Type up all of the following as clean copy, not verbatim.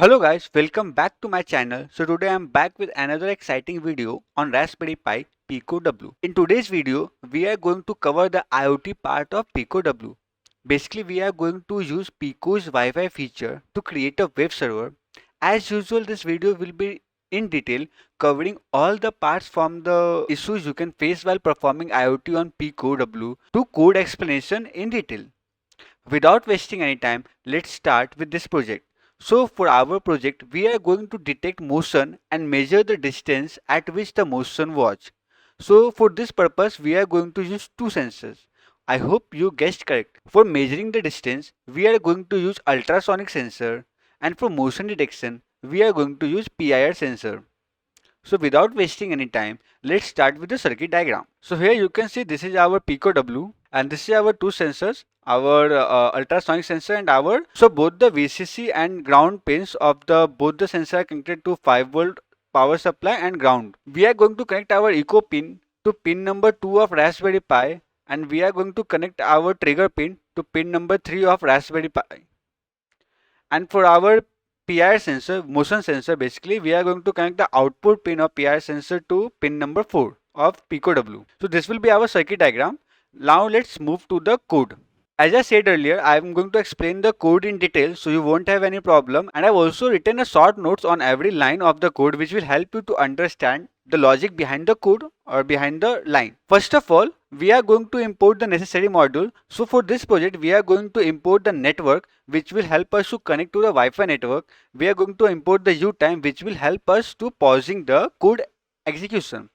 Hello guys, welcome back to my channel. So today I'm back with another exciting video on Raspberry Pi Pico W. In today's video, we are going to cover the IoT part of Pico W. Basically, we are going to use Pico's Wi-Fi feature to create a web server. As usual, this video will be in detail covering all the parts from the issues you can face while performing IoT on Pico W to code explanation in detail. Without wasting any time, let's start with this project. So for our project, we are going to detect motion and measure the distance at which the motion was. So for this purpose, we are going to use two sensors. I hope you guessed correct. For measuring the distance, we are going to use ultrasonic sensor, and for motion detection, we are going to use PIR sensor. So without wasting any time, let's start with the circuit diagram. So here you can see this is our Pico W and this is our two sensors, our ultrasonic sensor and our, so both the VCC and ground pins of the both the sensor are connected to 5 volt power supply and ground. We are going to connect our echo pin to pin number 2 of Raspberry Pi, and we are going to connect our trigger pin to pin number 3 of Raspberry Pi. And for our PIR sensor, motion sensor, basically we are going to connect the output pin of PIR sensor to pin number 4 of Pico W. So this will be our circuit diagram. Now let's move to the code. As I said earlier, I am going to explain the code in detail so you won't have any problem, and I've also written a short notes on every line of the code which will help you to understand the logic behind the code or behind the line. First of all, we are going to import the necessary module. So for this project, we are going to import the network which will help us to connect to the Wi-Fi network. We are going to import the U-time which will help us to pausing the code execution.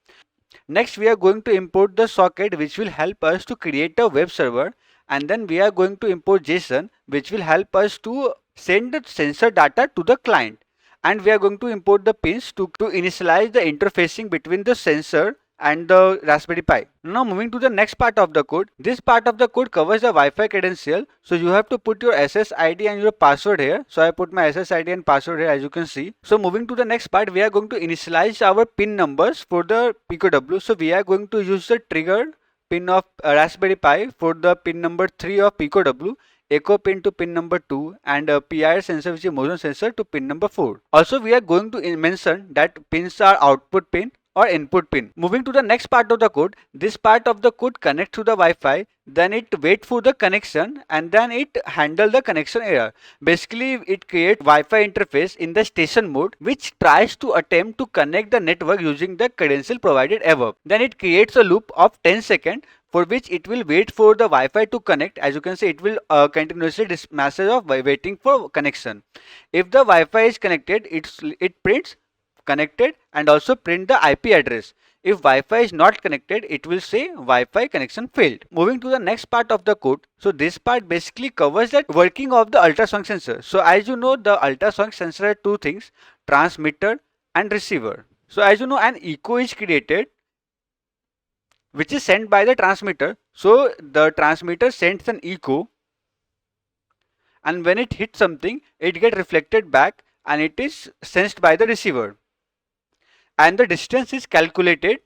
Next, we are going to import the socket which will help us to create a web server, and then we are going to import JSON which will help us to send the sensor data to the client, and we are going to import the pins to initialize the interfacing between the sensor and the Raspberry Pi. Now moving to the next part of the code. This part of the code covers the Wi-Fi credential. So you have to put your SSID and your password here. So I put my SSID and password here, as you can see. So moving to the next part, we are going to initialize our pin numbers for the Pico W. So we are going to use the trigger pin of Raspberry Pi for the pin number 3 of Pico W, echo pin to pin number 2, and PIR sensor, which is motion sensor, to pin number 4. Also, we are going to mention that pins are output pin or input pin. Moving to the next part of the code, this part of the code connects to the Wi-Fi, then it waits for the connection, and then it handles the connection error. Basically, it creates Wi-Fi interface in the station mode which tries to attempt to connect the network using the credential provided above. Then it creates a loop of 10 seconds for which it will wait for the Wi-Fi to connect. As you can see, it will continuously this message of waiting for connection. If the Wi-Fi is connected, it prints connected and also print the IP address. If Wi-Fi is not connected, it will say Wi-Fi connection failed. Moving to the next part of the code. So this part basically covers the working of the ultrasonic sensor. So as you know, the ultrasonic sensor has two things: transmitter and receiver. So as you know, an echo is created which is sent by the transmitter. So the transmitter sends an echo, and when it hits something, it gets reflected back and it is sensed by the receiver, and the distance is calculated.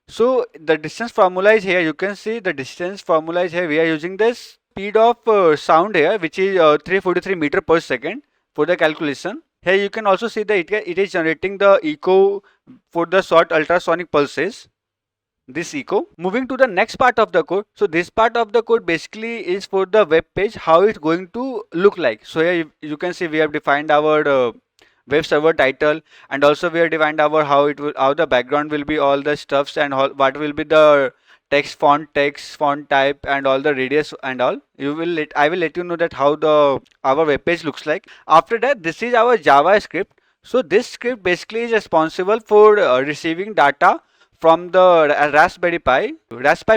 So the distance formula is here. You can see the distance formula is here. We are using this speed of sound here, which is 343 meter per second for the calculation. Here you can also see that it is generating the echo for the short ultrasonic pulses, this echo. Moving to the next part of the code. So this part of the code basically is for the web page, how it's going to look like. So here you can see we have defined our web server title, and also we have defined our how the background will be, all the stuffs, and what will be the text font type, and all the radius and all. I will let you know that how our web page looks like. After that, this is our JavaScript. So this script basically is responsible for receiving data from the Raspberry Pi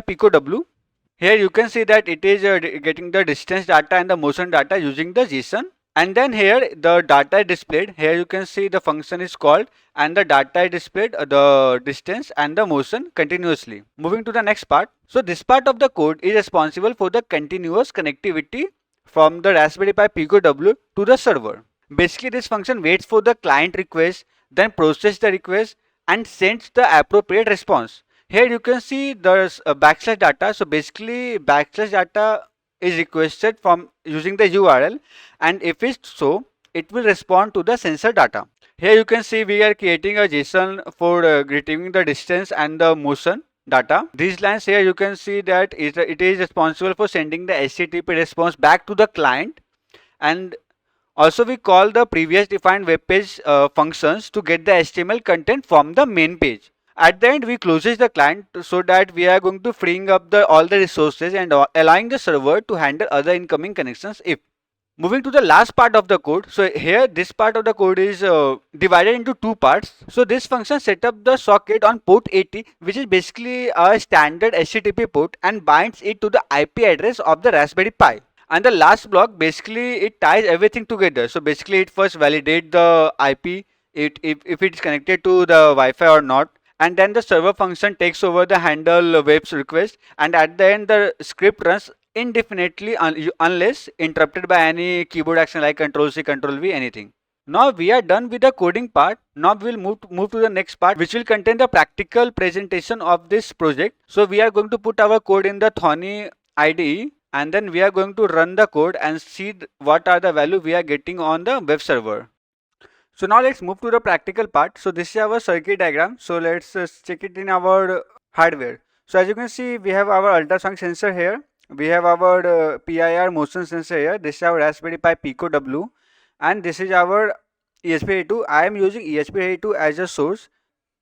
Pico W. Here you can see that it is getting the distance data and the motion data using the JSON. And then here the data is displayed. Here you can see the function is called and the data is displayed, the distance and the motion continuously. Moving to the next part. So this part of the code is responsible for the continuous connectivity from the Raspberry Pi Pico W to the server. Basically, this function waits for the client request, then processes the request and sends the appropriate response. Here you can see there's a backslash data. So basically, backslash data is requested from using the URL, and if it will respond to the sensor data. Here you can see we are creating a JSON for retrieving the distance and the motion data. These lines here you can see that it is responsible for sending the HTTP response back to the client, and also we call the previous defined web page functions to get the HTML content from the main page. At the end we closes the client so that we are going to freeing up all the resources and allowing the server to handle other incoming connections if. Moving to the last part of the code. So here this part of the code is divided into two parts. So this function set up the socket on port 80, which is basically a standard HTTP port, and binds it to the IP address of the Raspberry Pi. And the last block basically it ties everything together. So basically it first validate the IP, if it's connected to the Wi-Fi or not, and then the server function takes over the handle web's request, and at the end the script runs indefinitely unless interrupted by any keyboard action like Ctrl C, Ctrl V, anything. Now we are done with the coding part. Now we will move to the next part, which will contain the practical presentation of this project. So we are going to put our code in the Thorny IDE, and then we are going to run the code and see what are the value we are getting on the web server. So now let's move to the practical part. So this is our circuit diagram. So let's check it in our hardware. So as you can see, we have our ultrasonic sensor here. We have our PIR motion sensor here. This is our Raspberry Pi Pico W, and this is our ESP82. I am using ESP82 as a source,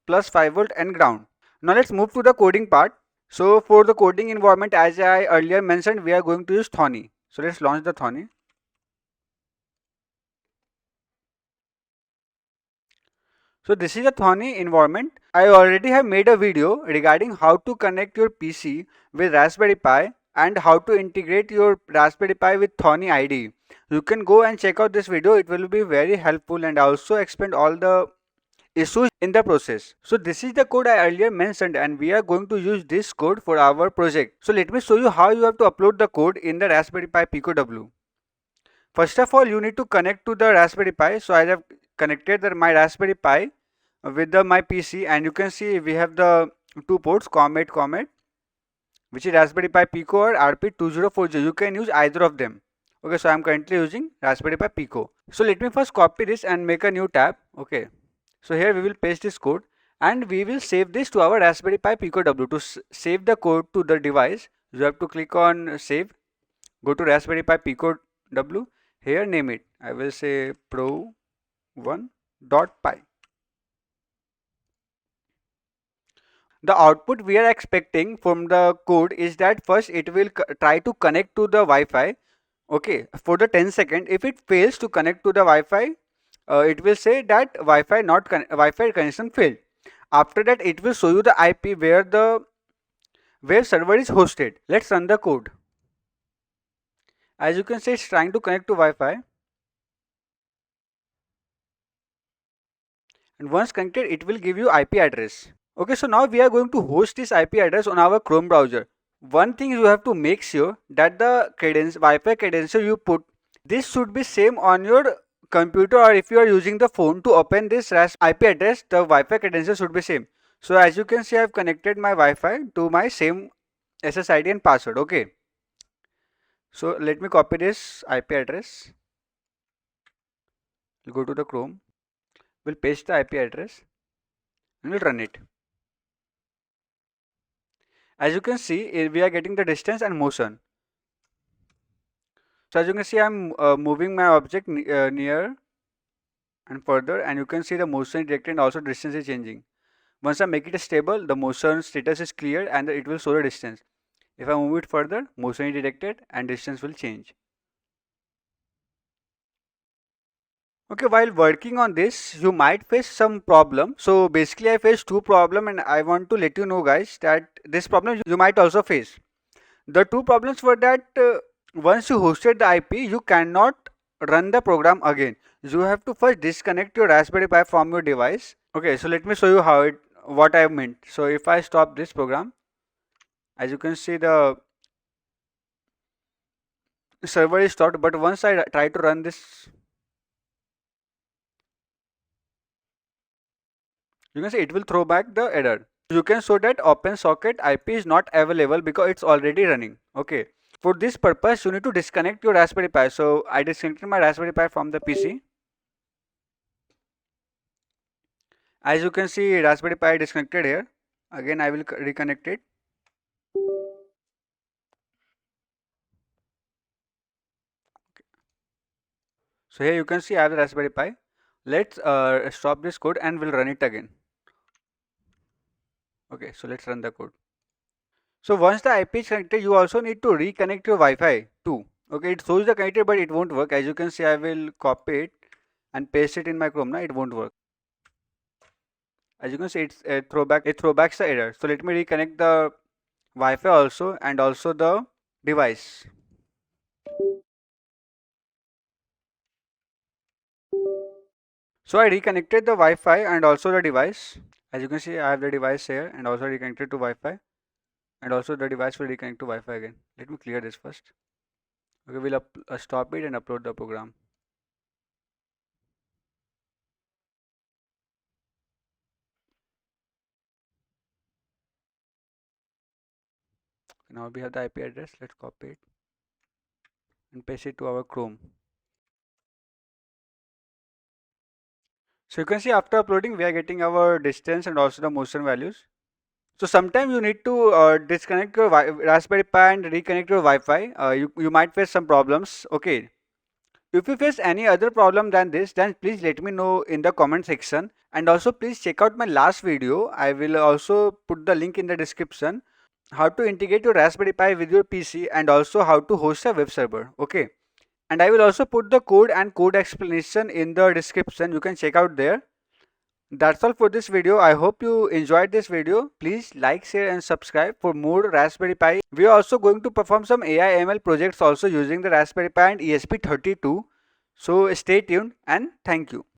plus 5 volt and ground. Now let's move to the coding part. So for the coding environment, as I earlier mentioned, we are going to use Thorny. So let's launch the Thorny. So this is a Thorny environment. I already have made a video regarding how to connect your PC with Raspberry Pi and how to integrate your Raspberry Pi with Thorny IDE. You can go and check out this video. It will be very helpful, and also explain all the issues in the process. So this is the code I earlier mentioned, and we are going to use this code for our project. So let me show you how you have to upload the code in the Raspberry Pi Pico W. First of all, you need to connect to the Raspberry Pi. So I have connected my Raspberry Pi with my PC, and you can see we have the two ports, COM8, which is Raspberry Pi Pico or RP2040. You can use either of them. Okay, so I am currently using Raspberry Pi Pico. So let me first copy this and make a new tab. Okay, so here we will paste this code, and we will save this to our Raspberry Pi Pico W. To save the code to the device, you have to click on save, go to Raspberry Pi Pico W. Here name it, I will say pro1.py. The output we are expecting from the code is that first it will try to connect to the Wi-Fi. Okay, for the 10 seconds. If it fails to connect to the Wi-Fi, it will say that Wi-Fi connection failed. After that, it will show you the IP where the web server is hosted. Let's run the code. As you can see, it's trying to connect to Wi-Fi, and once connected, it will give you IP address. Okay, so now we are going to host this IP address on our Chrome browser. One thing you have to make sure that the Wi-Fi credential you put, this should be same on your computer, or if you are using the phone to open this IP address, the Wi-Fi credential should be same. So as you can see, I have connected my Wi-Fi to my same SSID and password. Okay. So let me copy this IP address. We'll go to the Chrome. We'll paste the IP address and we'll run it. As you can see, we are getting the distance and motion. So as you can see, I'm moving my object near and further, and you can see the motion is detected and also distance is changing. Once I make it stable, the motion status is clear and it will show the distance. If I move it further, motion is detected and distance will change. Okay, while working on this, you might face some problem. So basically I faced two problems, and I want to let you know guys that this problem you might also face. The two problems were that once you hosted the IP, you cannot run the program again. You have to first disconnect your Raspberry Pi from your device. Okay, so let me show you what I meant. So if I stop this program, as you can see, the server is stopped, but once I try to run this, you can see it will throw back the error. You can show that open socket IP is not available because it's already running. Okay. For this purpose, you need to disconnect your Raspberry Pi. So I disconnected my Raspberry Pi from the PC. As you can see, Raspberry Pi disconnected here. Again, I will reconnect it. So here you can see I have the Raspberry Pi. Let's stop this code and we'll run it again. Okay, so let's run the code. So once the IP is connected, you also need to reconnect your Wi-Fi too. Okay, it shows the connected, but it won't work. As you can see, I will copy it and paste it in my Chrome. Now it won't work. As you can see, it's a throwback. It throwbacks the error. So let me reconnect the Wi-Fi also and also the device. So I reconnected the Wi-Fi and also the device. As you can see, I have the device here and also reconnected to Wi-Fi, and also the device will reconnect to Wi-Fi again. Let me clear this first. Okay, we'll stop it and upload the program. Now we have the IP address. Let's copy it and paste it to our Chrome. So you can see after uploading, we are getting our distance and also the motion values. So sometimes you need to disconnect your Raspberry Pi and reconnect your Wi-Fi. You might face some problems. Okay. If you face any other problem than this, then please let me know in the comment section. And also please check out my last video. I will also put the link in the description. How to integrate your Raspberry Pi with your PC and also how to host a web server. Okay. And I will also put the code and code explanation in the description. You can check out there. That's all for this video. I hope you enjoyed this video. Please like, share and subscribe for more Raspberry Pi. We are also going to perform some AI ML projects also using the Raspberry Pi and ESP32. So stay tuned and thank you.